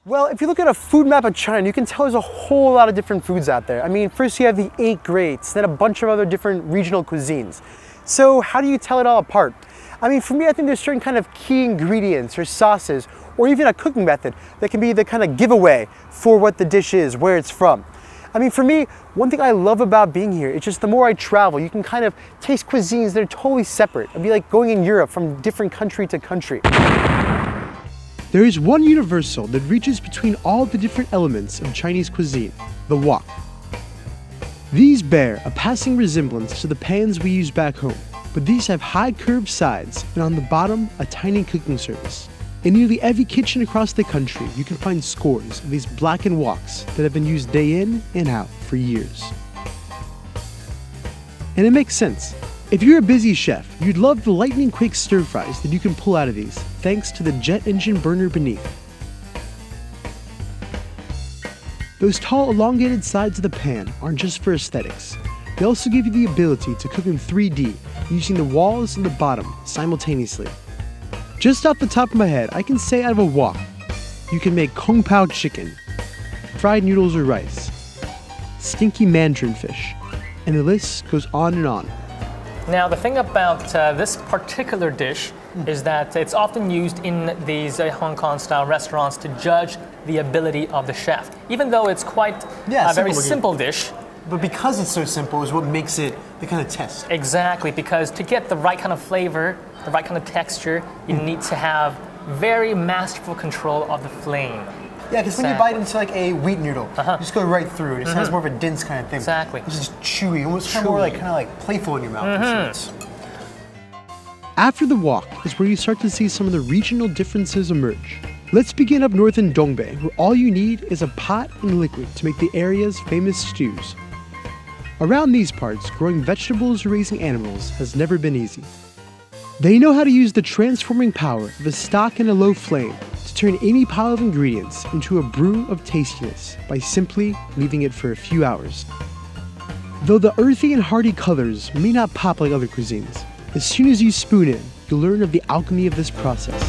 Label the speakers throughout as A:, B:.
A: Well, if you look at a food map of China, you can tell there's a whole lot of different foods out there. I mean, first you have the 8 grades, then a bunch of other different regional cuisines. So how do you tell it all apart? I mean, for me, I think there's certain kind of key ingredients or sauces, or even a cooking method that can be the kind of giveaway for what the dish is, where it's from. I mean, for me, one thing I love about being here is just the more I travel, you can kind of taste cuisines that are totally separate. It'd be like going in Europe from different country to country.
B: There is one universal that reaches between all the different elements of Chinese cuisine, the wok. These bear a passing resemblance to the pans we use back home, but these have high curved sides and on the bottom a tiny cooking surface. In nearly every kitchen across the country, you can find scores of these blackened woks that have been used day in and out for years. And it makes sense. If you're a busy chef, you'd love the lightning quick stir fries that you can pull out of these, thanks to the jet engine burner beneath. Those tall elongated sides of the pan aren't just for aesthetics. They also give you the ability to cook in 3D, using the walls and the bottom simultaneously. Just off the top of my head, I can say out of a wok, you can make kung pao chicken, fried noodles or rice, stinky mandarin fish, and the list goes on and on.
C: Now, the thing about this particular dish is that it's often used in these Hong Kong-style restaurants to judge the ability of the chef, even though it's quite a very simple dish.
A: But because it's so simple is what makes it the kind of test.
C: Exactly, because to get the right kind of flavor, the right kind of texture, you need to have very masterful control of the flame.
A: Yeah, because when you bite into like a wheat noodle, you just go right through. It just has more of a dense kind of thing.
C: Exactly.
A: It's just chewy, almost kind of more like playful in your mouth.
B: After the wok is where you start to see some of the regional differences emerge. Let's begin up north in Dongbei, where all you need is a pot and liquid to make the area's famous stews. Around these parts, growing vegetables or raising animals has never been easy. They know how to use the transforming power of a stock and a low flame to turn any pile of ingredients into a brew of tastiness by simply leaving it for a few hours. Though the earthy and hearty colors may not pop like other cuisines, as soon as you spoon in, you'll learn of the alchemy of this process.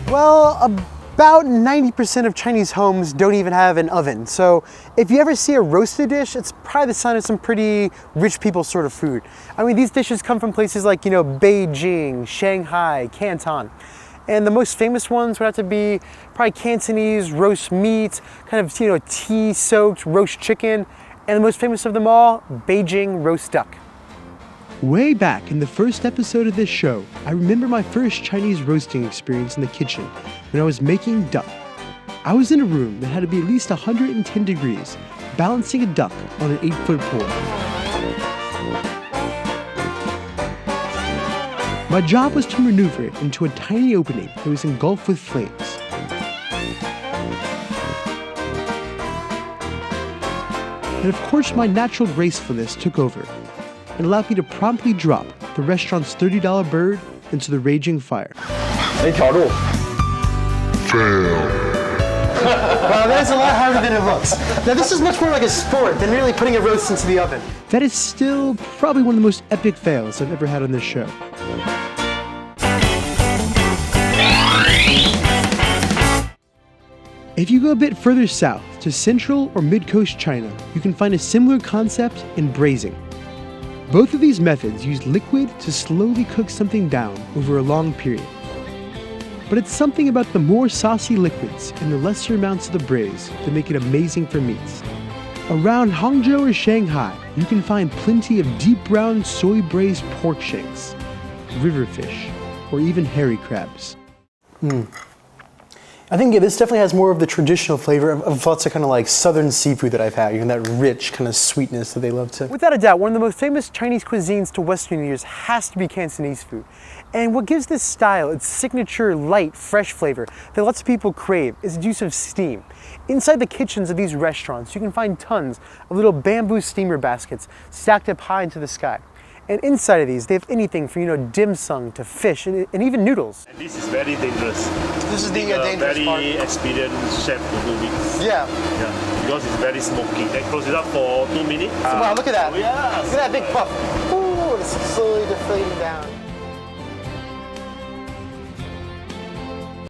A: Well, about 90% of Chinese homes don't even have an oven. So if you ever see a roasted dish, it's probably the sign of some pretty rich people sort of food. I mean, these dishes come from places like, Beijing, Shanghai, Canton. And the most famous ones would have to be probably Cantonese roast meat, kind of, tea-soaked roast chicken. And the most famous of them all, Beijing roast duck.
B: Way back in the first episode of this show, I remember my first Chinese roasting experience in the kitchen when I was making duck. I was in a room that had to be at least 110 degrees, balancing a duck on an 8-foot pole. My job was to maneuver it into a tiny opening that was engulfed with flames. And of course, my natural gracefulness took over and allowed me to promptly drop the restaurant's $30 bird into the raging fire.
A: Fail. Wow, that's a lot harder than it looks. Now, this is much more like a sport than really putting a roast into the oven.
B: That is still probably one of the most epic fails I've ever had on this show. If you go a bit further south to central or mid-coast China, you can find a similar concept in braising. Both of these methods use liquid to slowly cook something down over a long period. But it's something about the more saucy liquids and the lesser amounts of the braise that make it amazing for meats. Around Hangzhou or Shanghai, you can find plenty of deep brown soy braised pork shanks, river fish, or even hairy crabs.
A: I think this definitely has more of the traditional flavor of lots of kind of like southern seafood that I've had, that rich kind of sweetness that they love to. Without a doubt, one of the most famous Chinese cuisines to Western ears has to be Cantonese food. And what gives this style its signature light, fresh flavor that lots of people crave is the use of steam. Inside the kitchens of these restaurants, you can find tons of little bamboo steamer baskets stacked up high into the sky. And inside of these, they have anything from, dim sum to fish and even noodles.
D: And this is very dangerous.
A: This is the dangerous part.
D: Very experienced chef to do this.
A: Yeah.
D: Yeah, because it's very smoky. Then close it up for 2 minutes.
A: Wow, look at that.
D: Oh, yeah.
A: Look at that big puff. Ooh, it's slowly deflating down.